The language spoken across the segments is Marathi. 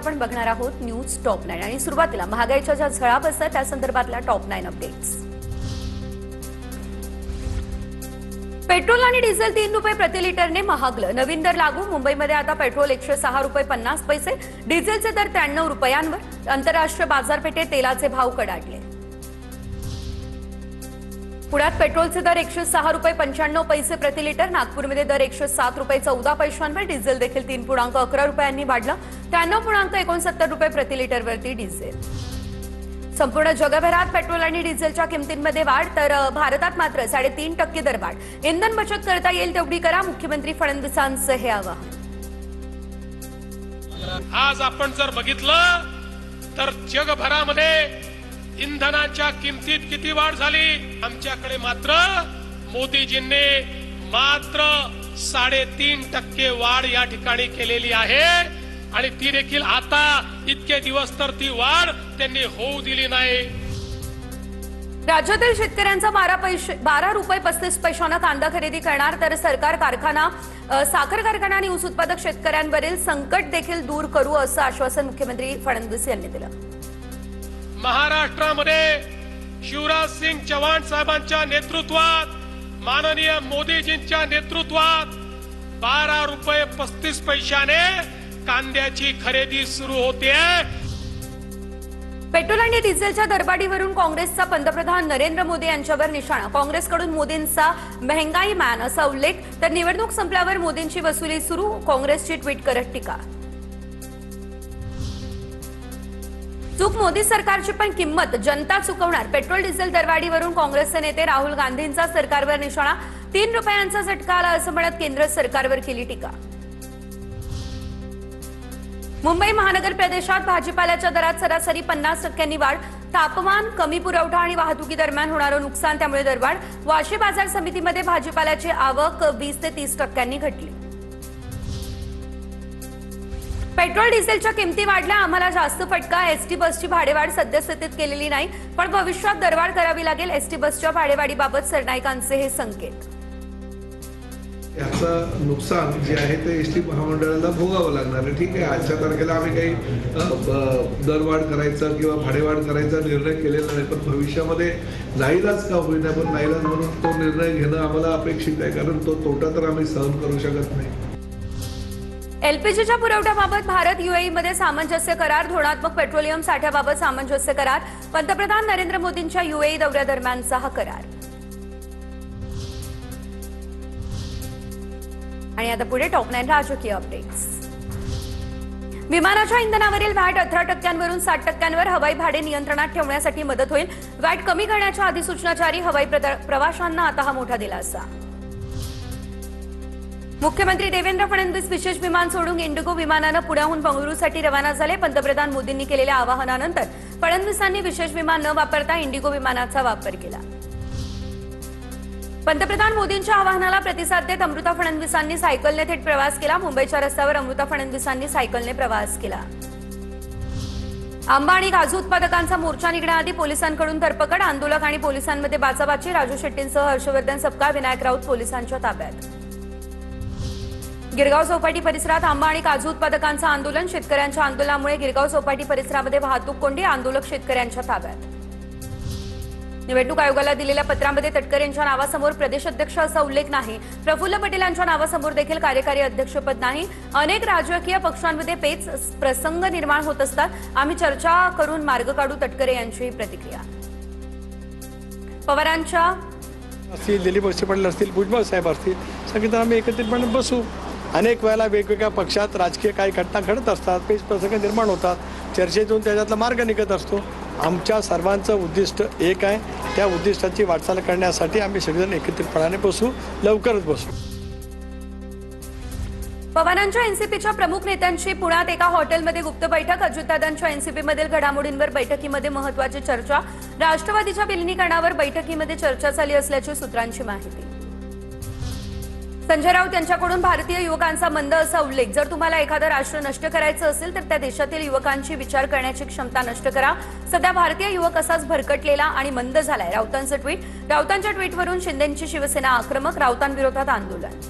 आपण बघणार आहोत न्यूज टॉप 9 आणि सुरुवातीला महागाईच्या ज्या झळा बसतात त्या संदर्भातल्या टॉप 9 अपडेट्स। पेट्रोल आणि डिझेल 3 रुपये प्रति लिटरने महागलं। नवीन दर लागू। मुंबईमध्ये आता पेट्रोल 106 रुपये 50 पैसे, डिझेलचे दर 93 रुपयांवर। आंतरराष्ट्रीय बाजारपेठेत तेलाचे भाव कडाडले। पुण्यात पेट्रोलचे दर 106 रुपये 95 पैसे प्रति लिटर, नागपूरमध्ये दर 107 रुपये 14 पैशांवर, डिझेल देखील 3.11 रुपयांनी वाढलं, 93.69 रुपये प्रति लिटर वरती डिझेल। संपूर्ण जगभरात पेट्रोल आणि डिझेलच्या किमतींमध्ये वाढ, तर भारतात मात्र 3.5% दरवाढ। इंधन बचत करता येईल तेवढी करा, मुख्यमंत्री फडणवीसांचं हे आवाहन। आज आपण जर बघितलं तर जगभरामध्ये इंधनाच्या किमतीत किती वाढ झाली, आमच्याकडे मात्र मोदीजींनी मात्र 3.5% वाढ या ठिकाणी केलेली आहे आणि ती देखील आता इतके दिवस तर ती वाढ त्यांनी होऊ दिली नाही। राज्यातील शेतकऱ्यांचा 12 रुपये 35 पैशांना कांदा खरेदी करणार, तर सरकार कारखाना, साखर कारखाना आणि ऊस उत्पादक शेतकऱ्यांवरील संकट देखील दूर करू असं आश्वासन मुख्यमंत्री फडणवीस यांनी दिलं। महाराष्ट्रामध्ये शिवराज सिंग चौहान साहेबांच्या नेतृत्वात, माननीय मोदीजींच्या नेतृत्वात 12 रुपये 35 पैशाने कांद्याची खरेदी सुरू होते। पेट्रोल आणि डिझेलच्या दरवाढीवरून काँग्रेसचा पंतप्रधान नरेंद्र मोदी यांच्यावर निशाणा। काँग्रेसकडून मोदींचा महंगाई मॅन असा उल्लेख, तर निवडणूक संपल्यावर मोदींची वसुली सुरू, काँग्रेसची ट्विट करत टीका। चूक मोदी सरकारची पण किंमत जनता चुकवणार। पेट्रोल डिझेल दरवाढीवरून काँग्रेसचे नेते राहुल गांधींचा सरकारवर निशाणा। 3 रुपयांचा झटका आला असं म्हणत केंद्र सरकारवर केली टीका। मुंबई महानगर प्रदेशात भाजीपाल्याच्या दरात सरासरी 50% वाढ, तापमान, कमी पुरवठा आणि वाहतुकी दरम्यान होणारं नुकसान त्यामुळे दरवाढ। वाशी बाजार समितीमध्ये भाजीपाल्याची आवक 20 ते 30% घटली। पेट्रोल डिझेलच्या किमती वाढल्या, आम्हाला जास्त फटका। एसटी बसची भाडेवाढ सद्यस्थितीत केलेली नाही, पण भविष्यात दरवाढ करावी लागेल। एसटी बसच्या भाडेवाढीबाबत सरनाईकांचे हे संकेत। याचं नुकसान जे आहे ते एसटी महामंडळाला भोगावं लागणार आहे। ठीक आहे, आजच्या तारखेला आम्ही काही दरवाढ करायचा किंवा भाडेवाढ करायचा निर्णय केलेला नाही, पण भविष्यामध्ये नाईलाज का होईना पण नाईलाज म्हणून तो निर्णय घेणं आम्हाला अपेक्षित आहे, कारण तो तोटा तर आम्ही सहन करू शकत नाही। एलपीजीच्या पुरवठ्याबाबत भारत यूएईमध्ये सामंजस्य करार, धोरणात्मक पेट्रोलियम साठ्याबाबत सामंजस्य करार। पंतप्रधान नरेंद्र मोदींच्या यूएई दौऱ्यादरम्यानचा हा करार। आणि आता पुढे टॉप 9 राजकीय अपडेट्स। विमानाच्या इंधनावरील वॅट 18% 60% हवाई भाडे नियंत्रणात ठेवण्यासाठी मदत होईल। वॅट कमी करण्याच्या अधिसूचना जारी, हवाई प्रवाशांना आता हा मोठा दिलासा। मुख्यमंत्री देवेंद्र फडणवीस विशेष विमान सोडून इंडिगो विमानानं पुण्याहून बंगळुरूसाठी रवाना झाले। पंतप्रधान मोदींनी केलेल्या आवाहनानंतर फडणवीसांनी विशेष विमान न वापरता इंडिगो विमानाचा वापर केला। पंतप्रधान मोदींच्या आवाहनाला प्रतिसाद देत अमृता फडणवीसांनी सायकलने थेट प्रवास केला। मुंबईच्या रस्त्यावर अमृता फडणवीसांनी सायकलने प्रवास केला। आंबा आणि काजू उत्पादकांचा मोर्चा निघण्याआधी पोलिसांकडून धरपकड, आंदोलक आणि पोलिसांमध्ये बाचाबाची। राजू शेट्टींसह हर्षवर्धन सपकाळ, विनायक राऊत पोलिसांच्या ताब्यात। गिरगाव चौपाटी परिसरात आंबा आणि काजू उत्पादकांचं आंदोलन, शेतकऱ्यांच्या आंदोलनामुळे गिरगाव चौपाटी परिसरामध्ये वाहतूक कोंडी, आंदोलक शेतकऱ्यांच्या ताब्यात। निवडणूक आयोगाला दिलेल्या पत्रामध्ये तटकरे यांच्या नावासमोर प्रदेश अध्यक्ष असा उल्लेख नाही। प्रफुल्ल पटेल यांच्या नावासमोर देखील कार्यकारी अध्यक्षपद नाही। अनेक राजकीय पक्षांमध्ये पेच प्रसंग निर्माण होत असतात, आम्ही चर्चा करून मार्ग काढू, तटकरे यांची प्रतिक्रिया। पवारांच्या असतील, दिलीप वळसे पाटील असतील, भुजबळ साहेब असतील, सगळे आम्ही एकत्रितपणे बसू। अनेक वेळेला वेगवेगळ्या पक्षात राजकीय काही घटना घडत असतात, पेच प्रसंग निर्माण होतात, चर्चेतून त्याच्यातला मार्ग निघत असतो। आमच्या सर्वांचं उद्दिष्ट एक आहे, त्या उद्दिष्टाची वाटचाल करण्यासाठी आम्ही सगळेजण एकत्रितपणाने बसू, लवकरच बसू। पवारांच्या एनसीपीच्या प्रमुख नेत्यांची पुण्यात एका हॉटेलमध्ये गुप्त बैठक, अजितदादांच्या एनसीपीमधील घडामोडींवर बैठकीमध्ये महत्त्वाची चर्चा। राष्ट्रवादीच्या विलिनीकरणावर बैठकीमध्ये चर्चा झाली असल्याची सूत्रांची माहिती। संजय राऊत यांच्याकडून भारतीय युवकांचा मंद असा उल्लेख, जर तुम्हाला एखादं राष्ट्र नष्ट करायचं असेल तर त्या देशातील युवकांची विचार करण्याची क्षमता नष्ट करा। सध्या भारतीय युवक असाच भरकटलेला आणि मंद झालाय, राऊतांचं ट्विट। राऊतांच्या ट्विटवरून शिंदेंची शिवसेना आक्रमक, राऊतांविरोधात आंदोलन।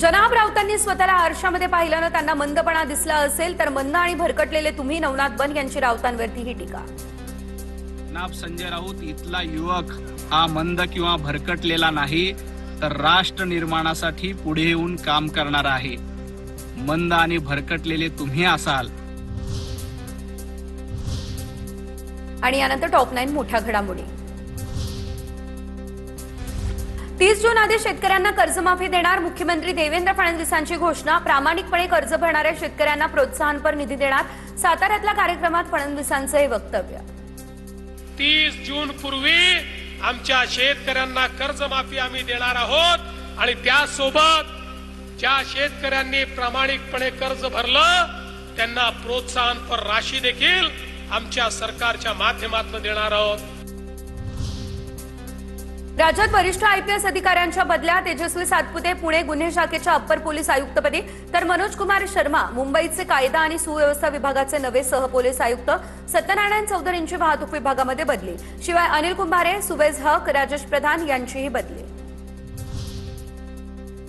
जनाब राऊतांनी स्वतःला आरशामध्ये पाहिल्यानं त्यांना मंदपणा दिसला असेल तर मंद आणि भरकटलेले तुम्ही नवनाथ बन यांची राऊतांवरती ही टीका. जनाब संजय राऊत इथला युवक हा मंद किंवा भरकटलेला नाही तर राष्ट्र निर्माणासाठी पुढे येऊन काम करणारा आहे. मंद आणि भरकटलेले तुम्ही असाल. आणि यानंतर टॉप 9 मोठ्या घडामोडी. 30 जून आधी शेतकऱ्यांना कर्जमाफी देणार मुख्यमंत्री देवेंद्र फडणवीसांची घोषणा. प्रामाणिकपणे कर्ज भरणाऱ्या शेतकऱ्यांना प्रोत्साहनपर निधी देणार. साताऱ्यातल्या कार्यक्रमात फडणवीसांचं हे वक्तव्य. 30 जून पूर्वी आमच्या शेतकऱ्यांना कर्जमाफी आम्ही देणार आहोत आणि त्यासोबत ज्या शेतकऱ्यांनी प्रामाणिकपणे कर्ज भरलं त्यांना प्रोत्साहनपर राशी देखील आमच्या सरकारच्या माध्यमातून देणार आहोत. राज्यात वरिष्ठ आयपीएस अधिकाऱ्यांच्या बदल्या. तेजस्वी सातपुते पुणे गुन्हे शाखेच्या अप्पर पोलीस आयुक्तपदी तर मनोज कुमार शर्मा मुंबईचे कायदा आणि सुव्यवस्था विभागाचे नवे सहपोलीस आयुक्त. सत्यनारायण चौधरींची वाहतूक विभागामध्ये बदली. शिवाय अनिल कुंभारे, सुबेज हक, राजेश प्रधान यांचीही बदली.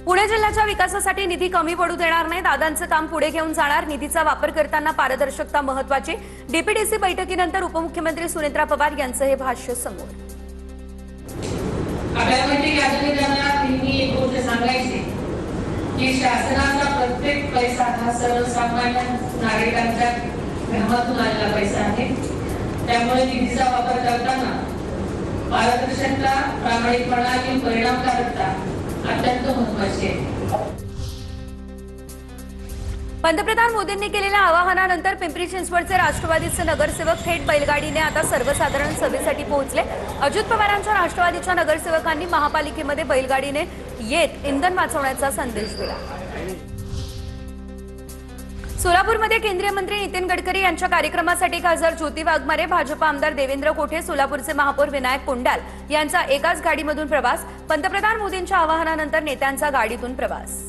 पुणे जिल्ह्याच्या विकासासाठी निधी कमी पडू देणार नाही. दादांचं काम पुढे घेऊन जाणार. निधीचा वापर करताना पारदर्शकता महत्वाची. डीपीडीसी बैठकीनंतर उपमुख्यमंत्री सुनेत्रा पवार यांचं हे भाष्य समोर. आपल्याला माहिती की अजूनही त्यांना नेहमी एक गोष्ट सांगायची की शासनाचा प्रत्येक पैसा हा सर्वसामान्य नागरिकांच्या घरातून आलेला पैसा आहे. त्यामुळे निधीचा वापर करताना पारदर्शकता, प्रामाणिकपणा आणि परिणामकारकता अत्यंत महत्वाची आहे. पंतप्रधान मोदींनी केलेल्या आवाहनानंतर पिंपरी चिंचवडचे राष्ट्रवादीचे नगरसेवक थेट बैलगाडीने आता सर्वसाधारण सभेसाठी पोहोचले. अजित पवारांच्या राष्ट्रवादीच्या नगरसेवकांनी महापालिकेमध्ये बैलगाडीने येत इंधन वाचवण्याचा संदेश दिला. सोलापूरमध्ये केंद्रीय मंत्री नितीन गडकरी यांच्या कार्यक्रमासाठी खासदार ज्योती वाघमारे, भाजप आमदार देवेंद्र कोठे, सोलापूरचे महापौर विनायक कोंडाल यांचा एकाच गाडीमधून प्रवास. पंतप्रधान मोदींच्या आवाहनानंतर नेत्यांचा गाडीतून प्रवास.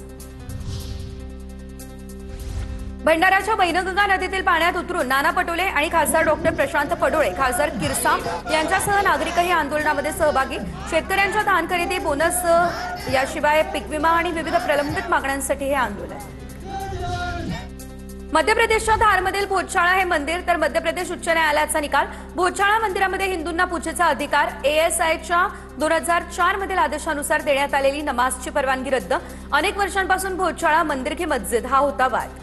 भंडाऱ्याच्या वैनगंगा नदीतील पाण्यात उतरून नाना पटोले आणि खासदार डॉक्टर प्रशांत पडोळे, खासदार किरसाम यांच्यासह नागरिकही आंदोलनामध्ये सहभागी. शेतकऱ्यांच्या धान खरेदी, बोनस याशिवाय पीक विमा आणि विविध प्रलंबित मागण्यांसाठी हे आंदोलन. मध्य प्रदेशच्या धारमधील भोजशाळा हे मंदिर तर मध्य प्रदेश उच्च न्यायालयाचा निकाल. भोजशाळा मंदिरामध्ये हिंदूंना पूजेचा अधिकार. ASIच्या 2004 मधील आदेशानुसार देण्यात आलेली नमाजची परवानगी रद्द. अनेक वर्षांपासून भोजशाळा मंदिर की मस्जिद हा होता वाद.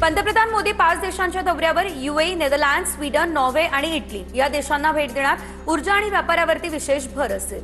पंतप्रधान मोदी 5 देशांच्या दौऱ्यावर. UAE, नेदरलँड, स्वीडन, नॉर्वे आणि इटली या देशांना भेट देणार. ऊर्जा आणि व्यापारावरती विशेष भर असेल.